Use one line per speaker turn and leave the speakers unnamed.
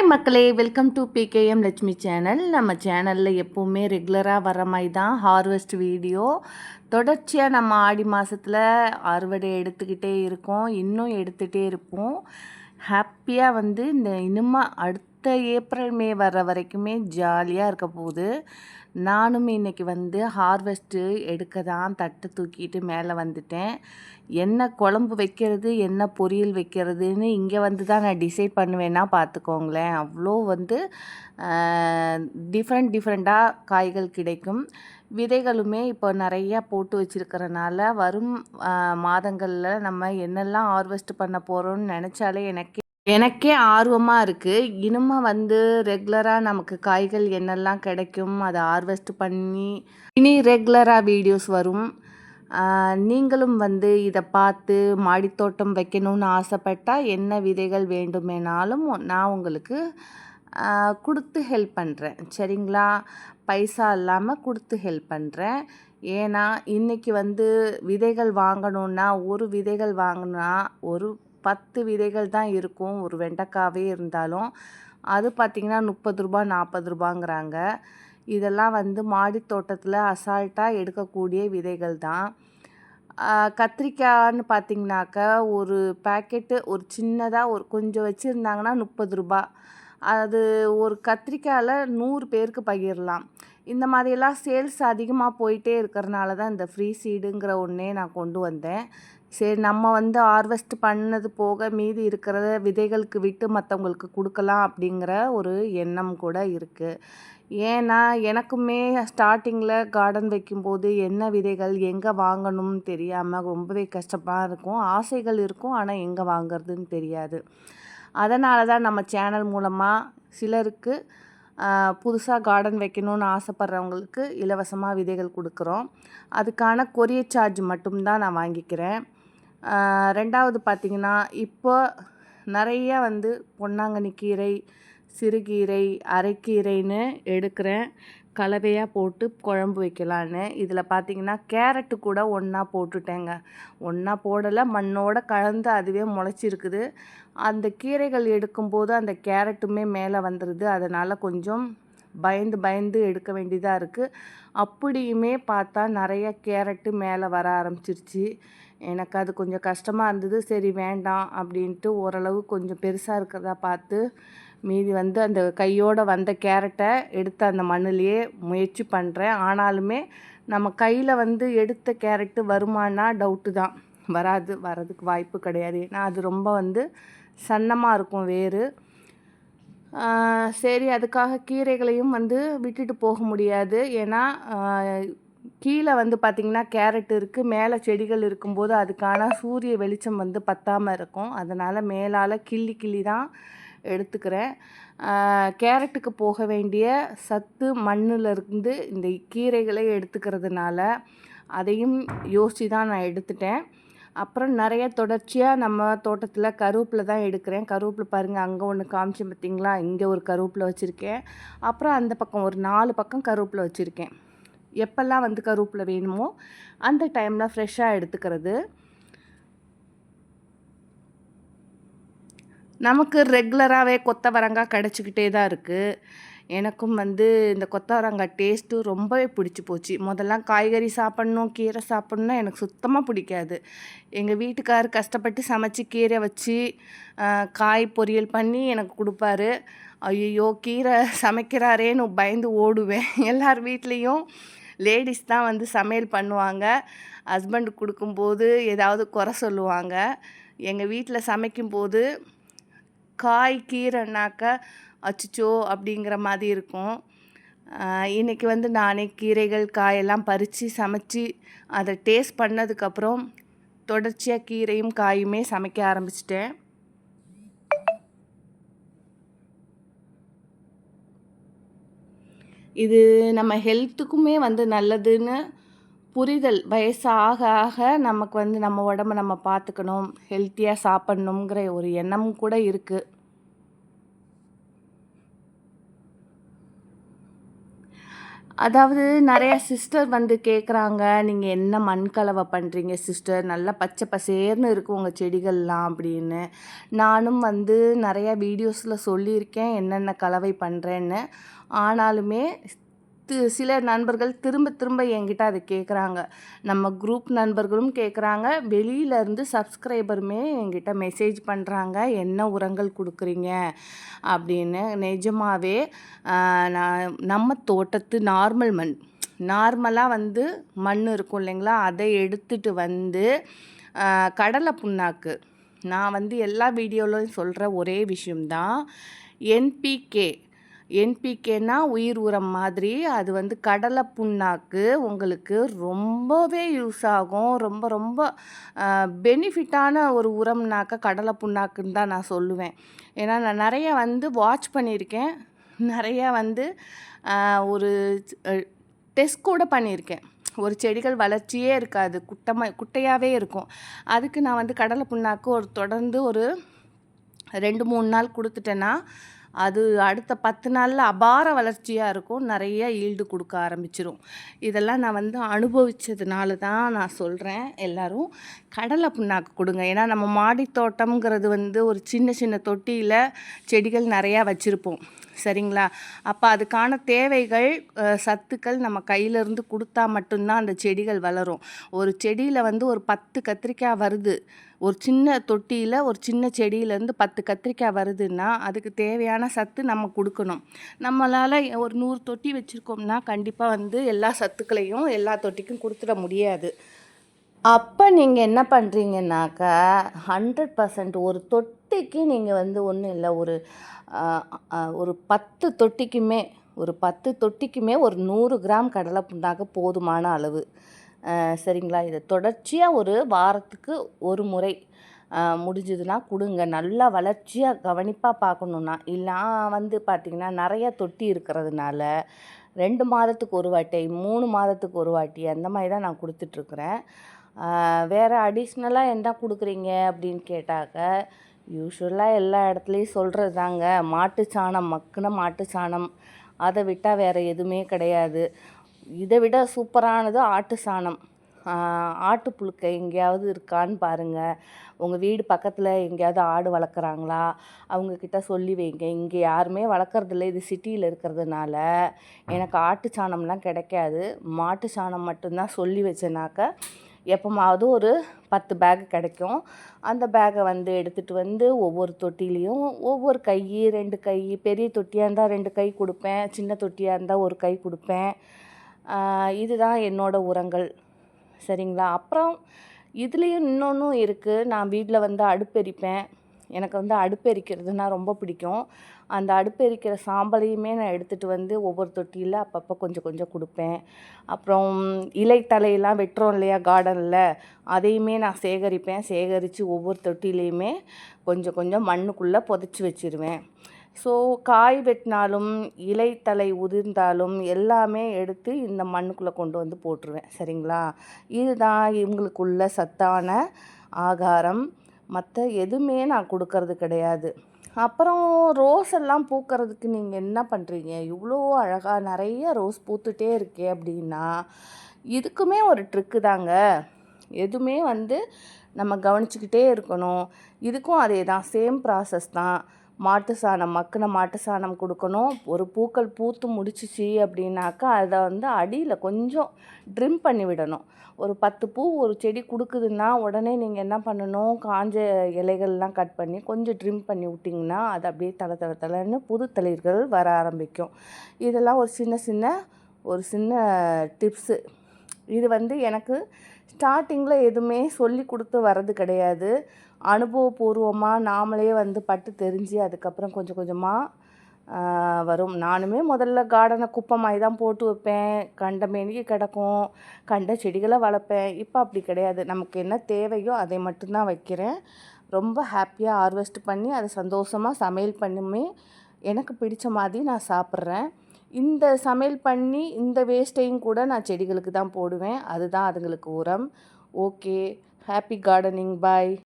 Hi மக்களே, welcome to PKM Lakshmi channel. நம்ம சேனலில் எப்போவுமே ரெகுலராக வர மாதிரி தான் ஹார்வெஸ்ட் வீடியோ. தொடர்ச்சியாக நம்ம ஆடி மாதத்தில் அறுவடை எடுத்துக்கிட்டே இருக்கோம், இன்னும் எடுத்துகிட்டே இருப்போம். ஹாப்பியாக இனிமே அடுத்த ஏப்ரல் மே வர்ற வரைக்குமே ஜாலியாக இருக்க போகுது. நானும் இன்றைக்கி ஹார்வெஸ்ட்டு எடுக்க தான் தட்டு தூக்கிட்டு மேலே வந்துட்டேன். என்ன குழம்பு வைக்கிறது, என்ன பொரியல் வைக்கிறதுன்னு இங்கே தான் நான் டிசைட் பண்ணுவேன்னா பார்த்துக்கோங்களேன். அவ்வளோ டிஃப்ரெண்ட்டாக காய்கள் கிடைக்கும். விதைகளுமே இப்போ நிறையா போட்டு வச்சுருக்கிறனால வரும் மாதங்களில் நம்ம என்னெல்லாம் ஹார்வெஸ்ட் பண்ண போகிறோம்னு நினச்சாலே எனக்கே ஆர்வமாக இருக்குது. இனிமே ரெகுலராக நமக்கு காய்கள் என்னெல்லாம் கிடைக்கும், அதை ஹார்வெஸ்ட் பண்ணி இனி ரெகுலராக வீடியோஸ் வரும். நீங்களும் இதை பார்த்து மாடித்தோட்டம் வைக்கணும்னு ஆசைப்பட்டால் என்ன விதைகள் வேண்டுமேனாலும் நான் உங்களுக்கு கொடுத்து ஹெல்ப் பண்ணுறேன், சரிங்களா? பைசா இல்லாமல் கொடுத்து ஹெல்ப் பண்ணுறேன். ஏன்னா இன்றைக்கி விதைகள் வாங்கணுன்னா ஒரு விதைகள் வாங்கினா ஒரு 10 விதைகள் தான் இருக்கும். ஒரு வெண்டைக்காவே இருந்தாலும் அது பார்த்திங்கன்னா 30 ரூபா 40 ரூபாங்கிறாங்க. இதெல்லாம் மாடி தோட்டத்தில் அசால்ட்டாக எடுக்கக்கூடிய விதைகள் தான். கத்திரிக்காய்னு பார்த்திங்கனாக்கா ஒரு பேக்கெட்டு ஒரு சின்னதாக ஒரு கொஞ்சம் வச்சுருந்தாங்கன்னா 30 ரூபா. அது ஒரு கத்திரிக்காயில் 100 பேருக்கு பகிரலாம். இந்த மாதிரியெல்லாம் சேல்ஸ் அதிகமாக போயிட்டே இருக்கிறனால தான் இந்த ஃப்ரீ சீடுங்கிற ஒன்றே நான் கொண்டு வந்தேன். சரி, நம்ம ஹார்வெஸ்ட் பண்ணது போக மீதி இருக்கிற விதைகளுக்கு விட்டு மற்றவங்களுக்கு கொடுக்கலாம் அப்படிங்கிற ஒரு எண்ணம் கூட இருக்குது. ஏன்னா எனக்குமே ஸ்டார்டிங்கில் கார்டன் வைக்கும்போது என்ன விதைகள் எங்கே வாங்கணும்னு தெரியாமல் ரொம்பவே கஷ்டமாக இருக்கும். ஆசைகள் இருக்கும், ஆனால் எங்கே வாங்கிறதுன்னு தெரியாது. அதனால தான் நம்ம சேனல் மூலமாக சிலருக்கு புதுசாக கார்டன் வைக்கணும்னு ஆசைப்பட்றவங்களுக்கு இலவசமாக விதைகள் கொடுக்குறோம். அதுக்கான கொரியர் சார்ஜ் மட்டும்தான் நான் வாங்கிக்கிறேன். ரெண்டாவது பார்த்திங்கன்னா, இப்போ நிறையா பொன்னாங்கண்ணி கீரை, சிறுகீரை, அரைக்கீரைன்னு எடுக்கிறேன், கலவையாக போட்டு குழம்பு வைக்கலான்னு. இதில் பார்த்திங்கன்னா கேரட்டு கூட ஒன்றா போட்டுட்டேங்க. ஒன்றா போடலை, மண்ணோடு கலந்து அதுவே முளைச்சிருக்குது. அந்த கீரைகள் எடுக்கும்போது அந்த கேரட்டுமே மேலே வந்துடுது. அதனால் கொஞ்சம் பயந்து எடுக்க வேண்டியதாக இருக்குது. அப்படியுமே பார்த்தா நிறைய கேரட்டு மேலே வர ஆரம்பிச்சிருச்சு. எனக்கு அது கொஞ்சம் கஷ்டமாக இருந்தது. சரி வேண்டாம் அப்படின்ட்டு ஓரளவு கொஞ்சம் பெருசாக இருக்கிறதா பார்த்து மீதி அந்த கையோடு வந்த கேரட்டை எடுத்து அந்த மண்ணிலேயே முயற்சி பண்ணுறேன். ஆனாலுமே நம்ம கையில் எடுத்த கேரட்டு வருமானா டவுட்டு தான். வரதுக்கு வாய்ப்பு கிடையாது. ஏன்னா அது ரொம்ப சன்னமாக இருக்கும் வேறு. சரி, அதுக்காக கீரைகளையும் விட்டுட்டு போக முடியாது. ஏன்னா கீழே பார்த்திங்கன்னா கேரட் இருக்குது, மேலே செடிகள் இருக்கும்போது அதுக்கான சூரிய வெளிச்சம் பத்தாமல் இருக்கும். அதனால் மேலால் கிள்ளி தான் எடுத்துக்கிறேன். கேரட்டுக்கு போக வேண்டிய சத்து மண்ணிலிருந்து இந்த கீரைகளை எடுத்துக்கிறதுனால அதையும் யோசித்து தான் நான் எடுத்துட்டேன். அப்புறம் நிறைய தொடர்ச்சியாக நம்ம தோட்டத்தில் கருவேப்பிலை தான் எடுக்கிறேன். கருவேப்பிலை பாருங்கள், அங்கே ஒன்று காமிச்சேன் பார்த்திங்களா, இங்கே ஒரு கருவேப்பிலை வச்சுருக்கேன். அப்புறம் அந்த பக்கம் ஒரு 4 பக்கம் கருவேப்பிலை வச்சுருக்கேன். எப்போல்லாம் கருவேப்பிலை வேணுமோ அந்த டைமில் ஃப்ரெஷ்ஷாக எடுத்துக்கிறது. நமக்கு ரெகுலராகவே கொத்தவரங்காய் கிடச்சிக்கிட்டே தான் இருக்குது. எனக்கும் இந்த கொத்தவரங்காய் டேஸ்ட்டு ரொம்பவே பிடிச்சி போச்சு. முதல்லாம் காய்கறி சாப்பிட்ணும், கீரை சாப்பிட்ணுன்னா எனக்கு சுத்தமாக பிடிக்காது. எங்கள் வீட்டுக்காரர் கஷ்டப்பட்டு சமைச்சி கீரை வச்சு காய் பொரியல் பண்ணி எனக்கு கொடுப்பாரு. ஐயோ, கீரை சமைக்கிறாரேன்னு பயந்து ஓடுவேன். எல்லார் வீட்லேயும் லேடிஸ் தான் சமையல் பண்ணுவாங்க. ஹஸ்பண்டு கொடுக்கும்போது ஏதாவது குறை சொல்லுவாங்க. எங்கள் வீட்டில் சமைக்கும்போது காய் கீரைனாக்க அச்சோ அப்படிங்கிற மாதிரி இருக்கும். இன்றைக்கி நானே கீரைகள் காயெல்லாம் பறித்து சமைச்சி அதை டேஸ்ட் பண்ணதுக்கப்புறம் தொடர்ச்சியாக கீரையும் காயுமே சமைக்க ஆரம்பிச்சிட்டேன். இது நம்ம ஹெல்த்துக்குமே நல்லதுன்னு புரிதல் வயசு ஆக ஆக நமக்கு நம்ம உடம்ப நம்ம பார்த்துக்கணும், ஹெல்த்தியாக சாப்பிட்ணுங்கிற ஒரு எண்ணமும் கூட இருக்குது. அதாவது நெறைய சிஸ்டர் வந்து கேட்குறாங்க, "நீங்க என்ன மண் கலவை பண்றீங்க சிஸ்டர்? நல்லா பச்சை பசேல்னு இருக்கு உங்க செடிகள்லாம்" அப்படின்னு. நானும் வந்து நெறைய வீடியோஸ்ல சொல்லியிருக்கேன், என்னென்ன கலவை பண்றேன்னு. ஆனாலுமே சில நண்பர்கள் திரும்ப திரும்ப என்கிட்ட அத கேட்குறாங்க. நம்ம குரூப் நண்பர்களும் கேட்குறாங்க, வெளியில இருந்து சப்ஸ்கிரைபருமே என்கிட்ட மெசேஜ் பண்றாங்க, "என்ன உரங்கள் குடுக்குறீங்க?" அப்படின்னு. நிஜமாவே நான் நம்ம தோட்டத்து நார்மல் மண். நார்மலா வந்து மண் இருக்கும் இல்லைங்களா? அதை எடுத்துட்டு வந்து கடலை புண்ணாக்கு. நான் வந்து எல்லா வீடியோலயும் சொல்ற ஒரே விஷயம் தான். என்பிகே. என்பிகேன்னா உயிர் உரம் மாதிரி. அது வந்து கடலை புண்ணாக்கு உங்களுக்கு ரொம்பவே யூஸ் ஆகும். ரொம்ப ரொம்ப பெனிஃபிட்டான ஒரு உரம்னாக்கா கடலை புண்ணாக்குன்னு தான் நான் சொல்லுவேன். ஏன்னா நான் நெறைய வந்து வாட்ச் பண்ணியிருக்கேன். நெறையா வந்து ஒரு டெஸ்ட் கூட பண்ணியிருக்கேன். ஒரு செடிகள் வளர்ச்சியே இருக்காது. குட்டையாவே இருக்கும். அதுக்கு நான் வந்து கடலை புண்ணாக்கு தொடர்ந்து ஒரு 2, 3 நாள் குடுத்துட்டேன்னா, அது அடுத்த 10 நாள்ல அபார வளர்ச்சியா இருக்கும். நெறைய ஈல்டு குடுக்க ஆரம்பிச்சுரும். இதெல்லாம் நான் வந்து அனுபவிச்சதுனால தான் நான் சொல்றேன். எல்லாரும் கடலை புண்ணாக்கு குடுங்க. ஏன்னா நம்ம மாடி தோட்டம்ங்கிறது வந்து ஒரு சின்ன சின்ன தொட்டியில செடிகள் நெறையா வச்சிருப்போம். சரிங்களா? அப்ப அதுக்கான தேவைகள், சத்துக்கள் நம்ம கையிலேருந்து குடுத்தா மட்டும் தான் அந்த செடிகள் வளரும். ஒரு செடியில வந்து ஒரு 10 கத்திரிக்காய் வருது. ஒரு சின்ன தொட்டியில ஒரு சின்ன செடியிலேருந்து 10 கத்திரிக்காய் வருதுன்னா, அதுக்கு தேவையான சத்து நம்ம குடுக்கணும். நம்மளால ஒரு 100 தொட்டி வச்சிருக்கோம்னா, கண்டிப்பா வந்து எல்லா சத்துக்களையும் எல்லா தொட்டிக்கும் குடுத்துட முடியாது. அப்ப நீங்க என்ன பண்றீங்கன்னாக்கா, 100% ஒரு தொட்டிக்கு நீங்க வந்து ஒண்ணும் இல்ல. அ ஒரு 10 தொட்டிக்குமே ஒரு 10 தொட்டிக்குமே ஒரு 100 கிராம் கடலை புண்ணாக்கு போதுமான அளவு. சரிங்களா? இத தொடர்ச்சியா ஒரு வாரத்துக்கு ஒரு முறை முடிஞ்சதுன்னா குடுங்க. நல்லா வளர்ச்சியா கவனிப்பா பார்க்கணுன்னா. வந்து பார்த்தீங்கன்னா, நெறைய தொட்டி இருக்கிறதுனால 2 மாதத்துக்கு ஒரு வாட்டி, 3 மாதத்துக்கு ஒரு வாட்டி அந்த மாரி தான் நான் குடுத்துட்ருக்குறேன். வேறு அடிஷ்னலா என்ன குடுக்குறீங்க அப்படின்னு கேட்டாக்க, யூசுவலா எல்லா இடத்துலையும் சொல்கிறது தாங்க. மாட்டு சாணம், மக்குன மாட்டு சாணம். அதை விட்டா வேறு எதுவுமே கிடையாது. இதை விட சூப்பரானது ஆட்டு சாணம். ஆட்டு புழுக்கை எங்கேயாவது இருக்கான்னு பாருங்கள். உங்கள் வீடு பக்கத்தில் எங்கேயாவது ஆடு வளர்க்குறாங்களா? அவங்கக்கிட்ட சொல்லி வைங்க. இங்கே யாருமே வளர்க்குறதில்ல. இது சிட்டியில் இருக்கிறதுனால எனக்கு ஆட்டு சாணம்லாம் கிடைக்காது. மாட்டு சாணம் மட்டும்தான் சொல்லி வச்சேனாக்க எப்போமாவது ஒரு 10 பேக் கிடைக்கும். அந்த பேக்கை வந்து எடுத்துகிட்டு வந்து ஒவ்வொரு தொட்டிலையும் ஒவ்வொரு கை, 2 கை, பெரிய தொட்டியாக இருந்தால் 2 கை கொடுப்பேன். சின்ன தொட்டியாக இருந்தால் 1 கை கொடுப்பேன். இதுதான் என்னோடய உரங்கள். சரிங்களா? அப்புறம் இதுலேயும் இன்னொன்றும் இருக்குது. நான் வீட்டில் வந்து அடுப்பெரிப்பேன். எனக்கு வந்து அடுப்பெரிக்கிறதுனா ரொம்ப பிடிக்கும். அந்த அடுப்பெரிக்கிற சாம்பலையுமே நான் எடுத்துகிட்டு வந்து ஒவ்வொரு தொட்டியில் அப்பப்போ கொஞ்சம் கொஞ்சம் கொடுப்பேன். அப்புறம் இலை தழையெல்லாம் வெட்டுறோம் இல்லையா கார்டனில், அதையுமே நான் சேகரிப்பேன். சேகரித்து ஒவ்வொரு தொட்டிலையுமே கொஞ்சம் கொஞ்சம் மண்ணுக்குள்ளே புதைச்சி வச்சுருவேன். ஸோ காய் வெட்டினாலும் இலை தழை உதிர்ந்தாலும் எல்லாமே எடுத்து இந்த மண்ணுக்குள்ளே கொண்டு வந்து போட்டுருவேன். சரிங்களா? இதுதான் இவங்களுக்குள்ள சத்தான ஆகாரம். மற்ற எதுவுமே நான் கொடுக்கறது கிடையாது. அப்புறம் ரோஸ் எல்லாம் பூக்கிறதுக்கு நீங்கள் என்ன பண்ணுறீங்க? இவ்வளோ அழகாக நிறைய ரோஸ் பூத்துட்டே இருக்கே அப்படின்னா, இதுக்குமே ஒரு ட்ரிக்கு தாங்க. எதுவுமே வந்து நம்ம கவனிச்சுக்கிட்டே இருக்கணும். இதுக்கும் அதே தான், சேம் ப்ராசஸ் தான். மாட்டு சாணம், மக்கின மாட்டு சாணம் கொடுக்கணும். ஒரு பூக்கள் பூத்து முடிச்சிச்சு அப்படின்னாக்கா, அதை வந்து அடியில் கொஞ்சம் ட்ரிம் பண்ணி விடணும். ஒரு 10 பூ ஒரு செடி கொடுக்குதுன்னா, உடனே நீங்கள் என்ன பண்ணணும், காஞ்ச இலைகள்லாம் கட் பண்ணி கொஞ்சம் ட்ரிம் பண்ணி விட்டிங்கன்னா, அது அப்படியே தள தள தளன்னு புது தளிர்கள் வர ஆரம்பிக்கும். இதெல்லாம் ஒரு சின்ன டிப்ஸு. இது வந்து எனக்கு ஸ்டார்டிங்கில் எதுவுமே சொல்லி கொடுத்து வர்றது கிடையாது. அனுபவபூர்வமாக நாமளே வந்து பட்டு தெரிஞ்சு அதுக்கப்புறம் கொஞ்சம் கொஞ்சமாக வரும். நானுமே முதல்ல கார்டனை குப்பை தான் போட்டு வைப்பேன். கண்ட மேனிக்கு கிடக்கும். கண்ட செடிகளை வளர்ப்பேன். இப்போ அப்படி கிடையாது. நமக்கு என்ன தேவையோ அதை மட்டும்தான் வைக்கிறேன். ரொம்ப ஹாப்பியாக ஹார்வெஸ்ட் பண்ணி அதை சந்தோஷமாக சமையல் பண்ணுமே எனக்கு பிடிச்ச மாதிரி நான் சாப்பிட்றேன். இந்த சமையல் பண்ணி இந்த வேஸ்ட்டையும் கூட நான் செடிகளுக்கு தான் போடுவேன். அதுதான் அதுங்களுக்கு உரம். ஓகே. Happy gardening. பாய்.